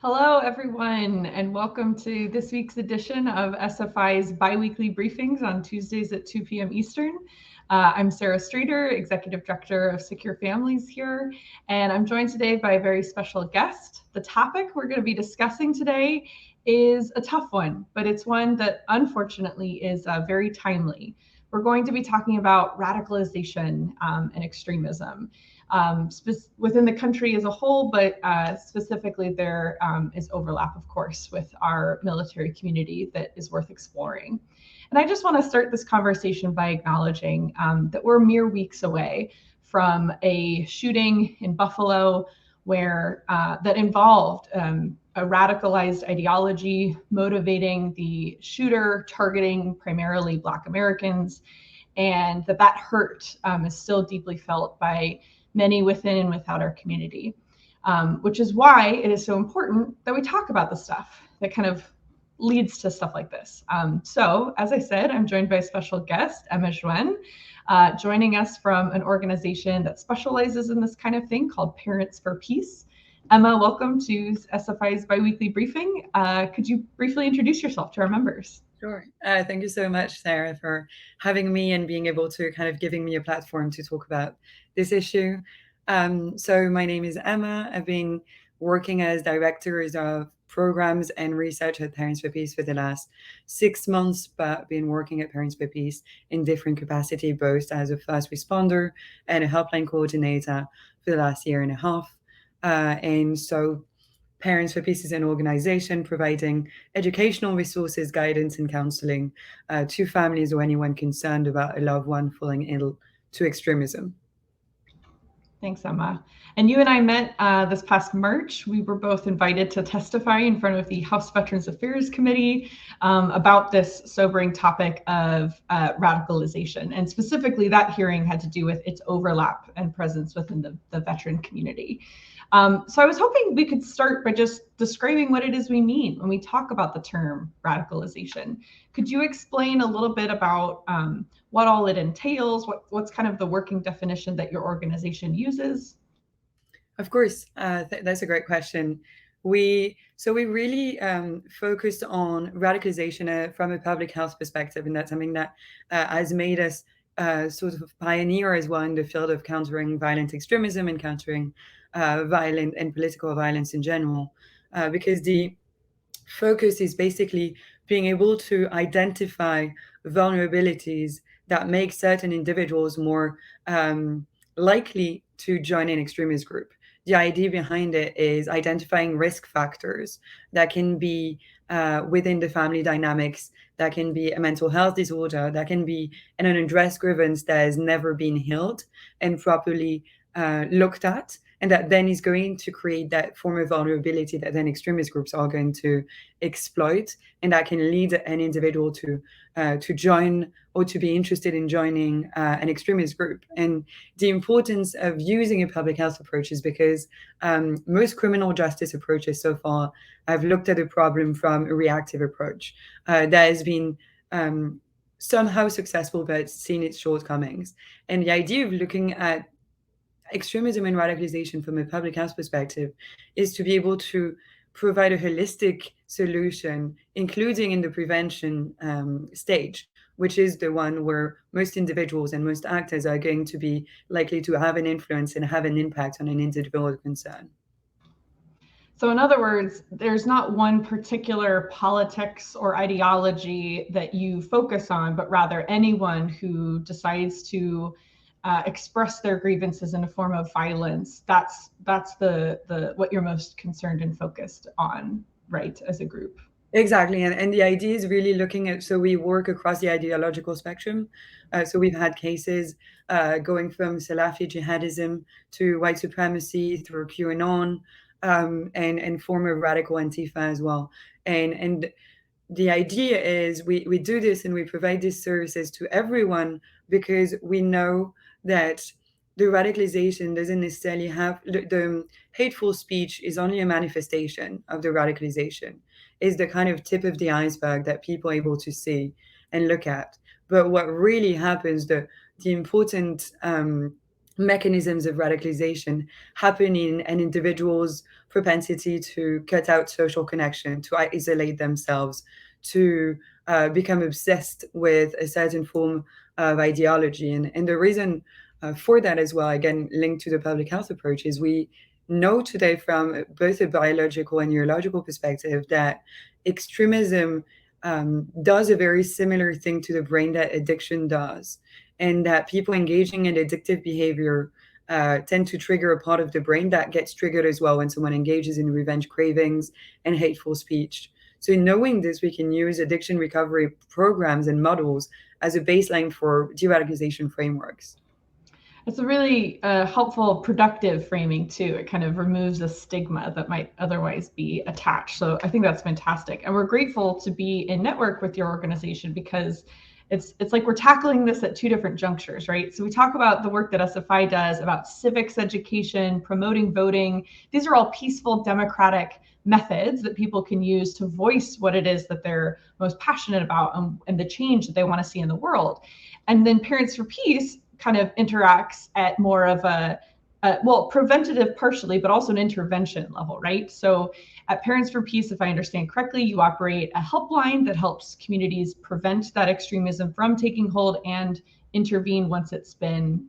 Hello, everyone, and welcome to this week's edition of SFI's Biweekly Briefings on Tuesdays at 2 p.m. Eastern. I'm Sarah Streyder, Executive Director of Secure Families here, and I'm joined today by a very special guest. The topic we're going to be discussing today is a tough one, but it's one that unfortunately is very timely. We're going to be talking about radicalization and extremism. Within the country as a whole, but specifically there is overlap, of course, with our military community that is worth exploring. And I just want to start this conversation by acknowledging that we're mere weeks away from a shooting in Buffalo where that involved a radicalized ideology motivating the shooter, targeting primarily Black Americans, and that hurt is still deeply felt by many within and without our community, which is why it is so important that we talk about the stuff that kind of leads to stuff like this. So, as I said, I'm joined by a special guest, Emma Jouenne, joining us from an organization that specializes in this kind of thing called Parents for Peace. Emma, welcome to SFI's Biweekly Briefing. Could you briefly introduce yourself to our members? Sure. Thank you so much, Sarah, for having me and being able to kind of giving me a platform to talk about this issue. So my name is Emma. I've been working as director of programs and research at Parents for Peace for the last 6 months, but been working at Parents for Peace in different capacity, both as a first responder and a helpline coordinator for the last year and a half. And so Parents for Peace is an organization providing educational resources, guidance, and counseling to families or anyone concerned about a loved one falling ill to extremism. Thanks, Emma. And you and I met this past March. We were both invited to testify in front of the House Veterans Affairs Committee about this sobering topic of radicalization. And specifically, that hearing had to do with its overlap and presence within the veteran community. So I was hoping we could start by just describing what it is we mean when we talk about the term radicalization. Could you explain a little bit about what all it entails, what's kind of the working definition that your organization uses? Of course, that's a great question. We really focused on radicalization from a public health perspective, and that's something that has made us sort of pioneer as well in the field of countering violent extremism and countering violent and political violence in general, because the focus is basically being able to identify vulnerabilities that make certain individuals more likely to join an extremist group. The idea behind it is identifying risk factors that can be within the family dynamics, that can be a mental health disorder, that can be an unaddressed grievance that has never been healed and properly looked at, and that then is going to create that form of vulnerability that then extremist groups are going to exploit, and that can lead an individual to join or to be interested in joining an extremist group. And the importance of using a public health approach is because most criminal justice approaches so far have looked at the problem from a reactive approach that has been somehow successful but seen its shortcomings. And the idea of looking at extremism and radicalization from a public health perspective is to be able to provide a holistic solution, including in the prevention stage, which is the one where most individuals and most actors are going to be likely to have an influence and have an impact on an individual concern. So in other words, there's not one particular politics or ideology that you focus on, but rather anyone who decides to express their grievances in a form of violence. That's the what you're most concerned and focused on, right, as a group. Exactly. And the idea is really looking at, so we work across the ideological spectrum. So we've had cases going from Salafi jihadism to white supremacy through QAnon and former radical Antifa as well. And the idea is we do this and we provide these services to everyone because we know that the radicalization doesn't necessarily have the hateful speech is only a manifestation of the radicalization, is the kind of tip of the iceberg that people are able to see and look at. But what really happens, the important mechanisms of radicalization happen in an individual's propensity to cut out social connection, to isolate themselves, to become obsessed with a certain form of ideology. And the reason for that as well, again, linked to the public health approach, is we know today from both a biological and neurological perspective that extremism does a very similar thing to the brain that addiction does, and that people engaging in addictive behavior tend to trigger a part of the brain that gets triggered as well when someone engages in revenge cravings and hateful speech. So, in knowing this, we can use addiction recovery programs and models as a baseline for de radicalization frameworks. It's a really helpful, productive framing too. It kind of removes a stigma that might otherwise be attached. So I think that's fantastic. And we're grateful to be in network with your organization because it's like we're tackling this at two different junctures, right? So we talk about the work that SFI does about civics education, promoting voting. These are all peaceful, democratic methods that people can use to voice what it is that they're most passionate about and the change that they want to see in the world. And then Parents for Peace kind of interacts at more of a well, preventative partially, but also an intervention level, right? So at Parents for Peace, if I understand correctly, you operate a helpline that helps communities prevent that extremism from taking hold and intervene once it's been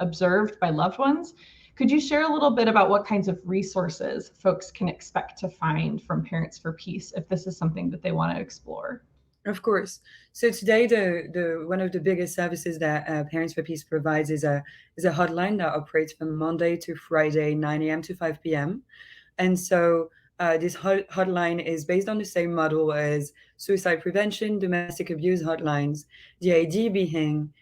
observed by loved ones. Could you share a little bit about what kinds of resources folks can expect to find from Parents for Peace if this is something that they want to explore? Of course. So today, the one of the biggest services that Parents for Peace provides is a hotline that operates from Monday to Friday, 9 a.m. to 5 p.m. And so this hotline is based on the same model as suicide prevention, domestic abuse hotlines. The idea being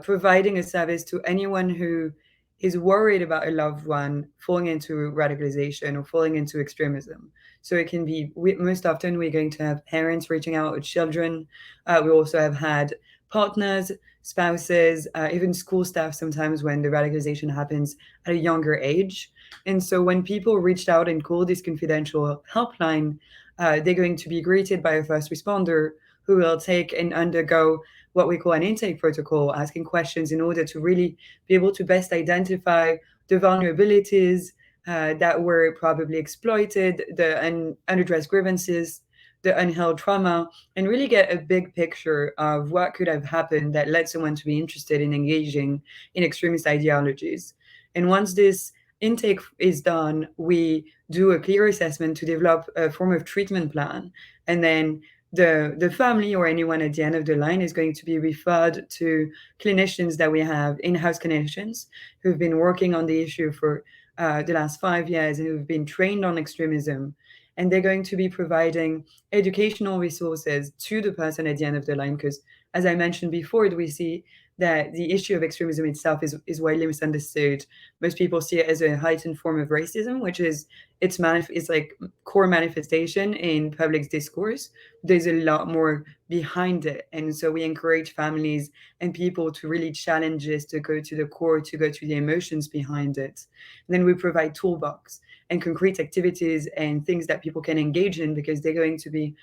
providing a service to anyone who is worried about a loved one falling into radicalization or falling into extremism. So it can be, most often we're going to have parents reaching out with children. We also have had partners, spouses, even school staff sometimes when the radicalization happens at a younger age. And so when people reached out and called this confidential helpline, they're going to be greeted by a first responder who will take and undergo what we call an intake protocol, asking questions in order to really be able to best identify the vulnerabilities that were probably exploited, the unaddressed grievances, the unheld trauma, and really get a big picture of what could have happened that led someone to be interested in engaging in extremist ideologies. And once this intake is done, we do a clear assessment to develop a form of treatment plan. And then the family or anyone at the end of the line is going to be referred to clinicians that we have, in-house clinicians, who've been working on the issue for the last 5 years and who've been trained on extremism. And they're going to be providing educational resources to the person at the end of the line. Because as I mentioned before, we see that the issue of extremism itself is widely misunderstood. Most people see it as a heightened form of racism, which is it's like core manifestation in public discourse. There's a lot more behind it. And so we encourage families and people to really challenge this, to go to the core, to go to the emotions behind it. And then we provide toolbox and concrete activities and things that people can engage in because they're going to be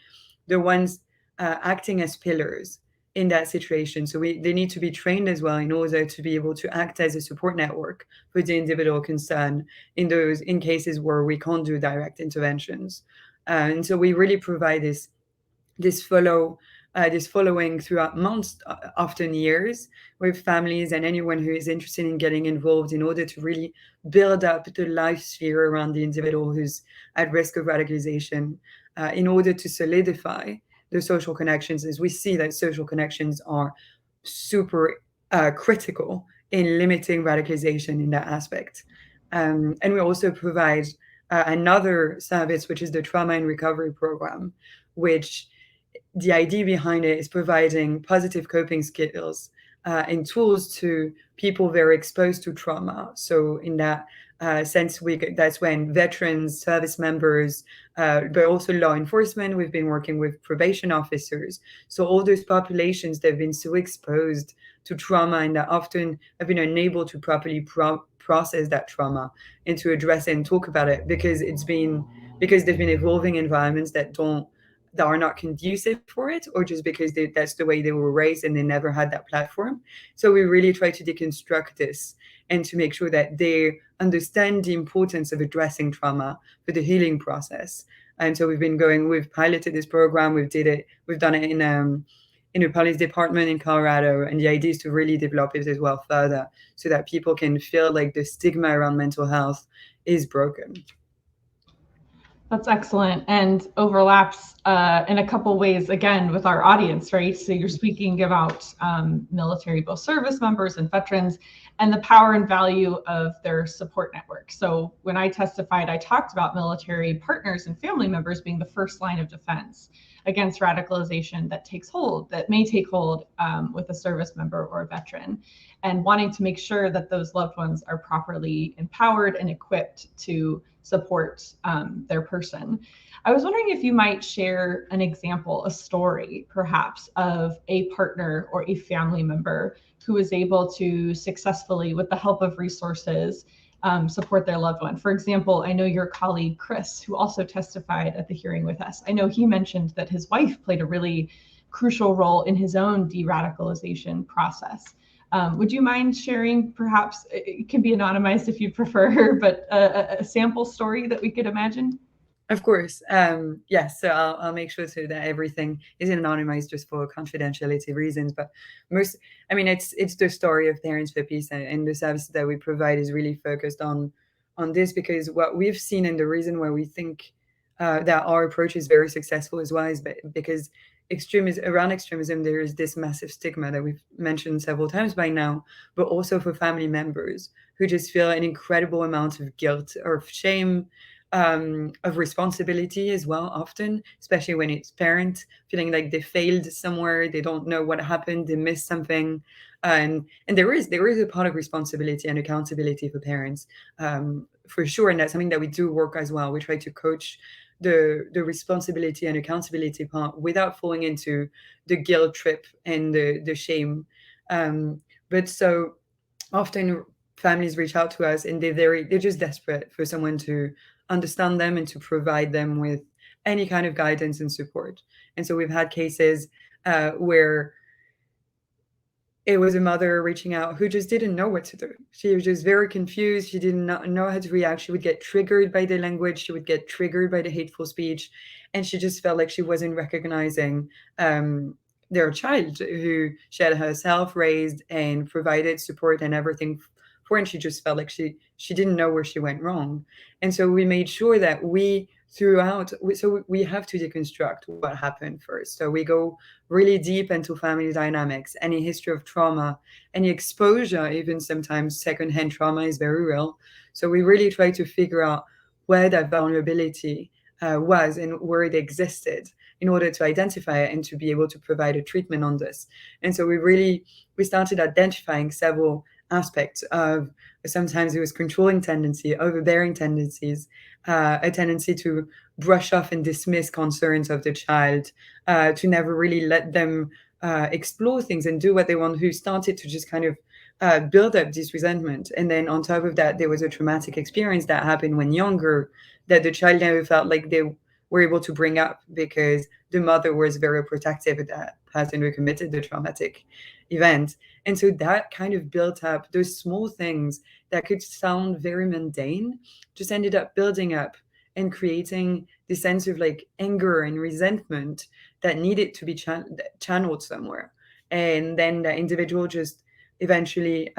the ones acting as pillars in that situation. So they need to be trained as well in order to be able to act as a support network for the individual concerned in cases where we can't do direct interventions. And so we really provide this following throughout months, often years, with families and anyone who is interested in getting involved in order to really build up the life sphere around the individual who's at risk of radicalization, in order to solidify the social connections, as we see that social connections are super critical in limiting radicalization in that aspect. And we also provide another service, which is the trauma and recovery program, which the idea behind it is providing positive coping skills and tools to people very exposed to trauma. So in that sense, that's when veterans, service members, but also law enforcement, we've been working with probation officers. So all those populations that have been so exposed to trauma and that often have been unable to properly process that trauma and to address it and talk about it because they've been evolving environments that are not conducive for it, or just because that's the way they were raised and they never had that platform. So we really try to deconstruct this and to make sure that they understand the importance of addressing trauma for the healing process. And so we've piloted this program, we've done it in a police department in Colorado, and the idea is to really develop it as well further so that people can feel like the stigma around mental health is broken. That's excellent, and overlaps in a couple ways, again, with our audience, right? So you're speaking about military, both service members and veterans, and the power and value of their support network. So when I testified, I talked about military partners and family members being the first line of defense against radicalization that may take hold with a service member or a veteran, and wanting to make sure that those loved ones are properly empowered and equipped to support their person. I was wondering if you might share an example, a story perhaps, of a partner or a family member who was able to successfully, with the help of resources, support their loved one. For example, I know your colleague Chris, who also testified at the hearing with us, I know he mentioned that his wife played a really crucial role in his own de-radicalization process. Would you mind sharing, perhaps, it can be anonymized if you prefer, but a sample story that we could imagine? Of course. Yes, so I'll make sure so that everything is anonymized just for confidentiality reasons. But it's the story of Parents for Peace, and the service that we provide is really focused on this, because what we've seen, and the reason why we think that our approach is very successful as well, is because around extremism, there is this massive stigma that we've mentioned several times by now, but also for family members who just feel an incredible amount of guilt or shame, of responsibility as well, often, especially when it's parents feeling like they failed somewhere, they don't know what happened, they missed something. And there is a part of responsibility and accountability for parents, for sure. And that's something that we do work as well. We try to coach the responsibility and accountability part without falling into the guilt trip and the shame. But so often families reach out to us, and they're just desperate for someone to understand them and to provide them with any kind of guidance and support. And so we've had cases where it was a mother reaching out who just didn't know what to do. She was just very confused. She did not know how to react. She would get triggered by the language. She would get triggered by the hateful speech. And she just felt like she wasn't recognizing their child, who she had herself raised and provided support and everything for. And she just felt like she didn't know where she went wrong. And so we made sure that we have to deconstruct what happened first. So we go really deep into family dynamics, any history of trauma, any exposure, even sometimes secondhand trauma is very real. So we really try to figure out where that vulnerability was and where it existed, in order to identify it and to be able to provide a treatment on this. And so we started identifying several aspects of, sometimes it was controlling tendency, overbearing tendencies, a tendency to brush off and dismiss concerns of the child, to never really let them explore things and do what they want, who started to just kind of build up this resentment. And then on top of that, there was a traumatic experience that happened when younger, that the child never felt like they were able to bring up, because the mother was very protective of that person who committed the traumatic event. And so that kind of built up, those small things that could sound very mundane just ended up building up and creating this sense of like anger and resentment that needed to be channeled somewhere. And then the individual just eventually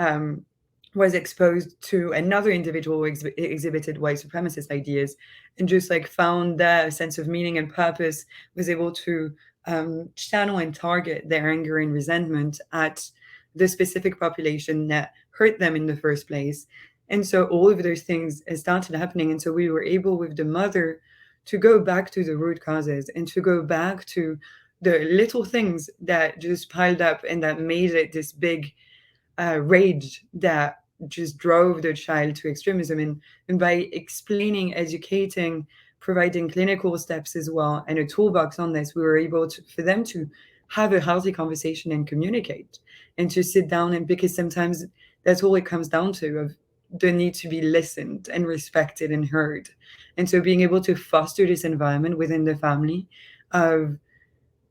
was exposed to another individual who exhibited white supremacist ideas, and just like found that sense of meaning and purpose, was able to channel and target their anger and resentment at the specific population that hurt them in the first place. And so all of those things started happening. And so we were able, with the mother, to go back to the root causes and to go back to the little things that just piled up and that made it this big rage that just drove the child to extremism. And by explaining, educating, providing clinical steps as well, and a toolbox on this, we were able to, for them to have a healthy conversation and communicate, and to sit down, and because sometimes that's all it comes down to, of the need to be listened and respected and heard. And so being able to foster this environment within the family of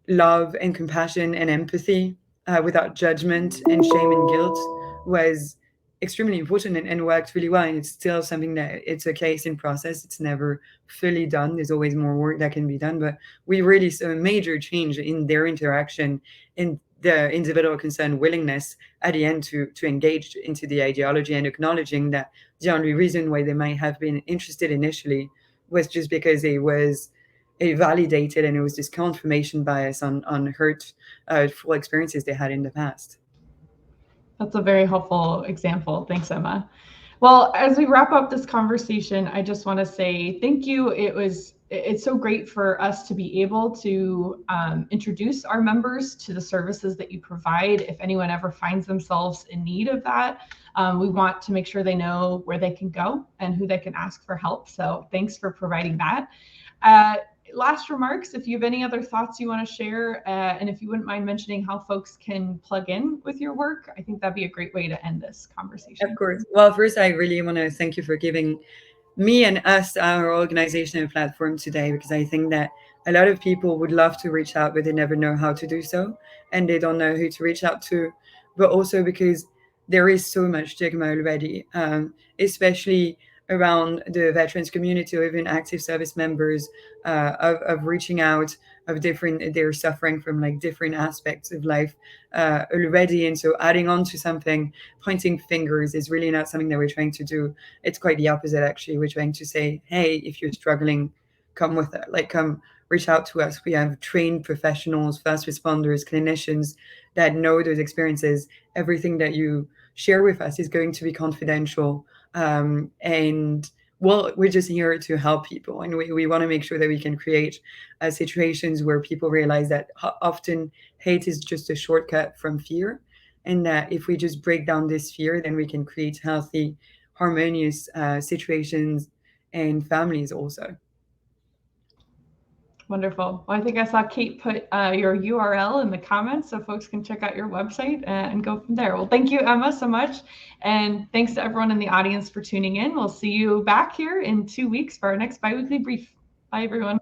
love and compassion and empathy, without judgment and shame and guilt, was extremely important and worked really well. And it's still something that it's a case in process. It's never fully done. There's always more work that can be done. But we really saw a major change in their interaction, in the individual concerned willingness at the end to engage into the ideology, and acknowledging that the only reason why they might have been interested initially was just because it validated, and it was this confirmation bias on hurtful experiences they had in the past. That's a very helpful example. Thanks, Emma. Well, as we wrap up this conversation, I just want to say thank you. It's so great for us to be able to introduce our members to the services that you provide. If anyone ever finds themselves in need of that, we want to make sure they know where they can go and who they can ask for help. So thanks for providing that. Last remarks, if you have any other thoughts you want to share, and if you wouldn't mind mentioning how folks can plug in with your work, I think that'd be a great way to end this conversation. Of course. Well, first, I really want to thank you for giving me and us our organization and platform today, because I think that a lot of people would love to reach out, but they never know how to do so, and they don't know who to reach out to. But also because there is so much stigma already, especially around the veterans community or even active service members, of reaching out, of different, they're suffering from like different aspects of life already. And so adding on to something, pointing fingers, is really not something that we're trying to do. It's quite the opposite, actually. We're trying to say, hey, if you're struggling, come with it. Like, come reach out to us. We have trained professionals, first responders, clinicians that know those experiences. Everything that you share with us is going to be confidential. And well, we're just here to help people. And we want to make sure that we can create situations where people realize that often hate is just a shortcut from fear. And that if we just break down this fear, then we can create healthy, harmonious situations and families also. Wonderful. Well, I think I saw Kate put your URL in the comments, so folks can check out your website and go from there. Well, thank you, Emma, so much. And thanks to everyone in the audience for tuning in. We'll see you back here in 2 weeks for our next biweekly brief. Bye, everyone.